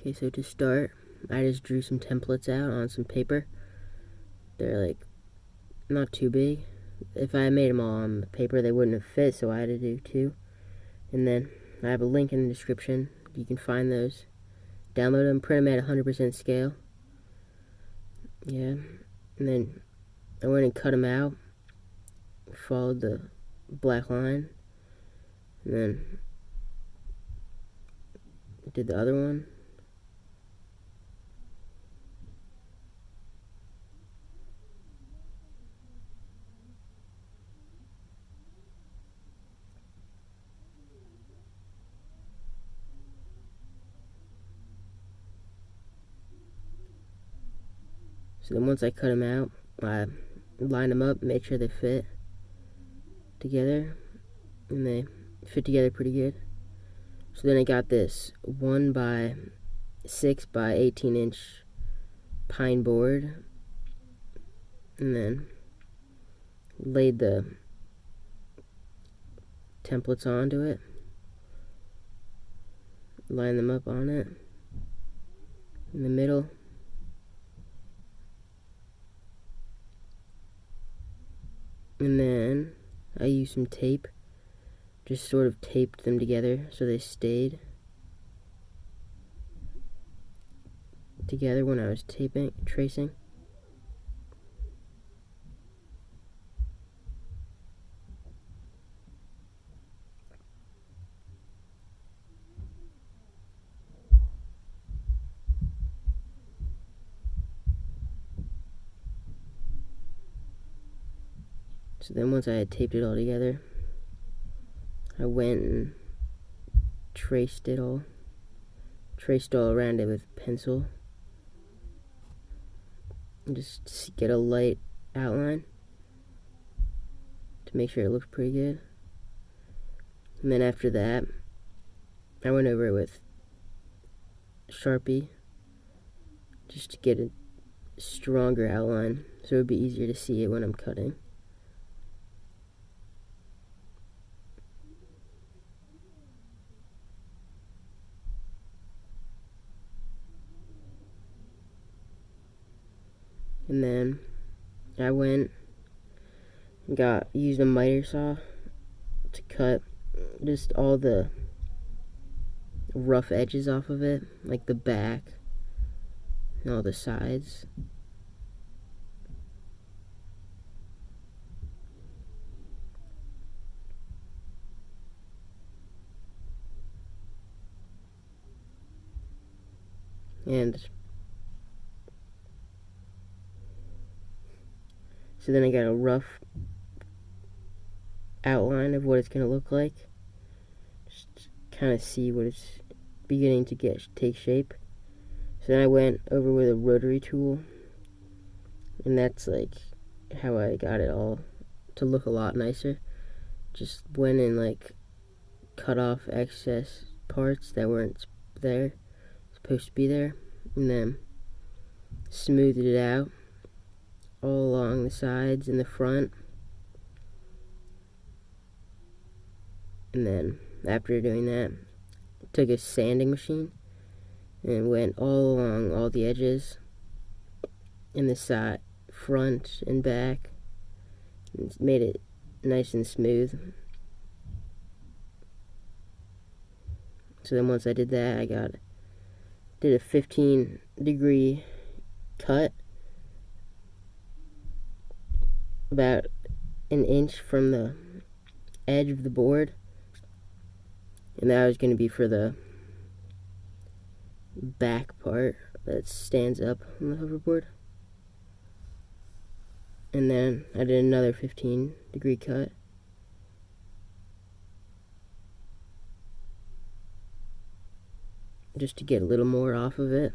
Okay, so to start, I just drew some templates out on some paper. They're like not too big. If I made them all on the paper, they wouldn't have fit, so I had to do two. And then I have a link in the description. You can find those. Download them, print them at 100% scale. Yeah. And then I went and cut them out. Followed the black line. And then did the other one. So then once I cut them out, I lined them up, made sure they fit together, and they fit together pretty good. So then I got this 1 by 6 by 18 inch pine board, and then laid the templates onto it, lined them up on it in the middle. And then I used some tape, just sort of taped them together so they stayed together when I was tracing. So then once I had taped it all together, I went and traced all around it with pencil, and just get a light outline to make sure it looked pretty good. And then after that, I went over it with Sharpie just to get a stronger outline so it would be easier to see it when I'm cutting. And then I went and used a miter saw to cut just all the rough edges off of it, like the back and all the sides. And so then I got a rough outline of what it's going to look like. Just kind of see what it's beginning to take shape. So then I went over with a rotary tool, and that's like how I got it all to look a lot nicer. Just went and like cut off excess parts that weren't supposed to be there, and then smoothed it out all along the sides and the front. And then after doing that, took a sanding machine and went all along all the edges in the side, front and back, and made it nice and smooth. So then once I did that, I did a 15-degree cut about an inch from the edge of the board, and that was going to be for the back part that stands up on the hoverboard. And then I did another 15-degree cut just to get a little more off of it.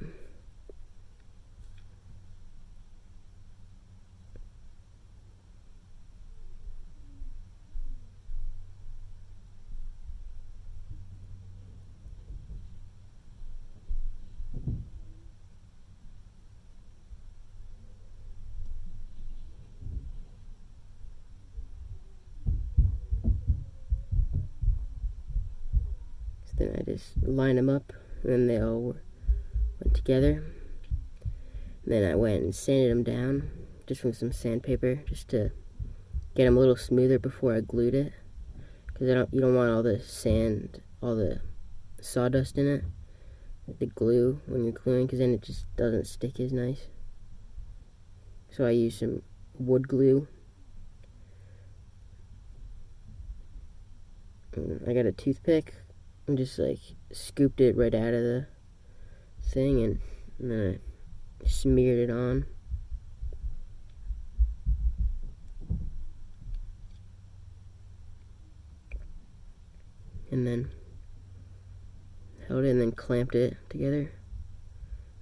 Then I just line them up, and then they all went together. And then I went and sanded them down just with some sandpaper, just to get them a little smoother before I glued it, because you don't want all the sand, all the sawdust in it, the glue when you're gluing, because then it just doesn't stick as nice. So I used some wood glue. And I got a toothpick and just like scooped it right out of the thing, and then I smeared it on. And then held it and then clamped it together.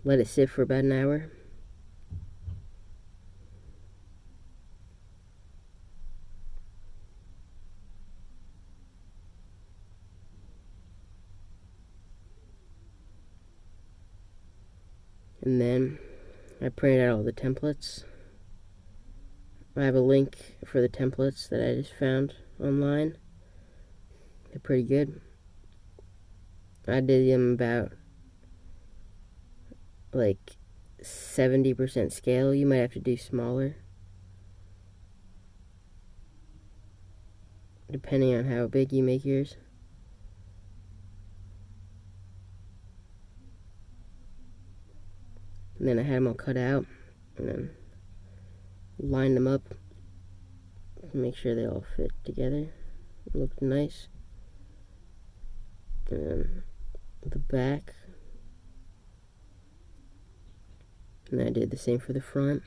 Let it sit for about an hour. And then I printed out all the templates. I have a link for the templates that I just found online. They're pretty good. I did them about like 70% scale. You might have to do smaller, depending on how big you make yours. And then I had them all cut out, and then lined them up to make sure they all fit together. It looked nice. And then the back. And I did the same for the front.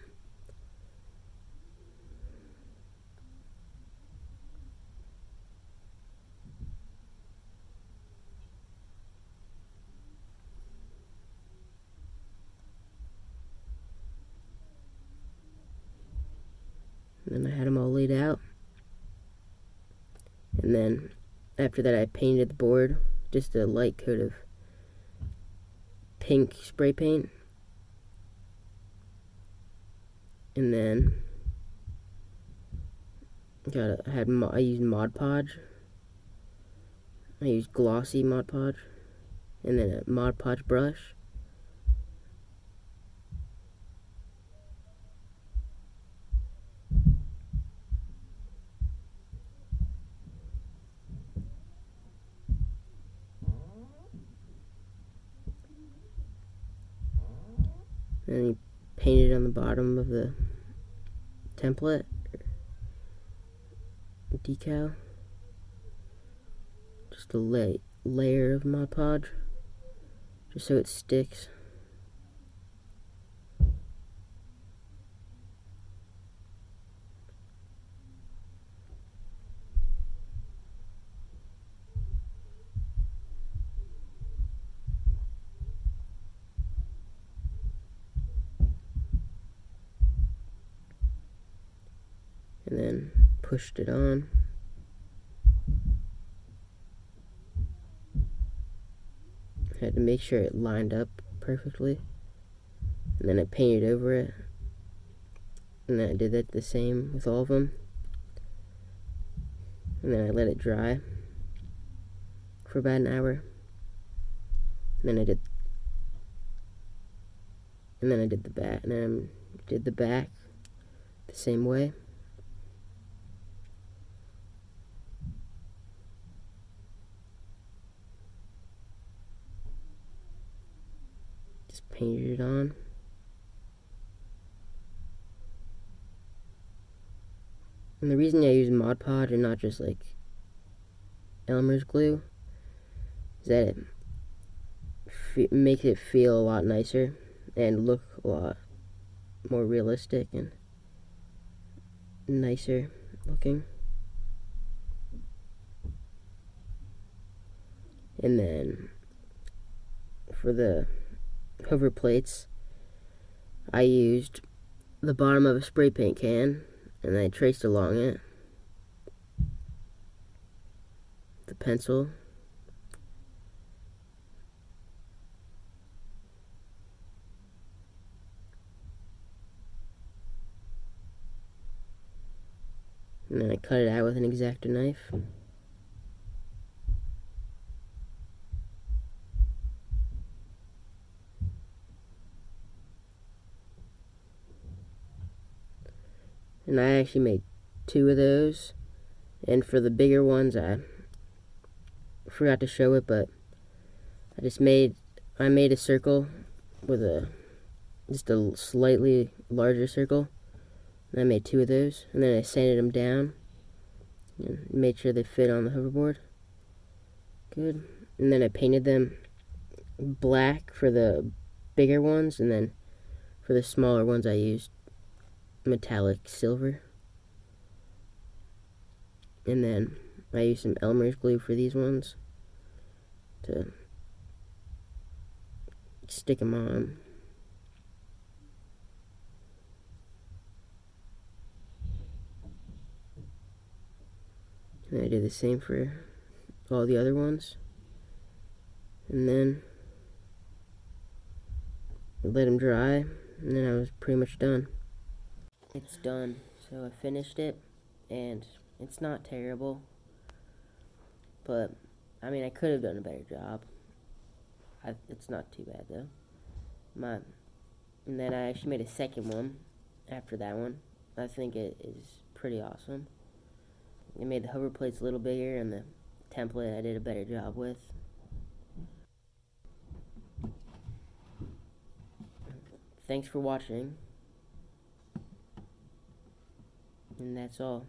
And then I had them all laid out. And then after that I painted the board, just a light coat of pink spray paint. And then I used Mod Podge. I used glossy Mod Podge, and then a Mod Podge brush. And he painted on the bottom of the template decal, just a layer of Mod Podge, just so it sticks. And then pushed it on. Had to make sure it lined up perfectly. And then I painted over it. And then I did that the same with all of them. And then I let it dry for about an hour. And then I did the back. And then I did the back the same way. Just painted it on. And the reason I use Mod Podge and not just like Elmer's glue is that it makes it feel a lot nicer and look a lot more realistic and nicer looking. And then for the hover plates, I used the bottom of a spray paint can, and I traced along it the pencil. And then I cut it out with an X-Acto knife. and I actually made 2 of those. And for the bigger ones, I forgot to show it, but I made a circle with just a slightly larger circle, and I made 2 of those, and then I sanded them down and made sure they fit on the hoverboard good. And then I painted them black for the bigger ones, and then for the smaller ones I used metallic silver. And then I used some Elmer's glue for these ones to stick them on. And I did the same for all the other ones. And then I let them dry, and then I was pretty much done. It's done, so I finished it, and it's not terrible, but I mean, I could have done a better job. It's not too bad though. And then I actually made a second one after that one. I think it is pretty awesome. I made the hover plates a little bigger, and the template I did a better job with. Thanks for watching, and that's all.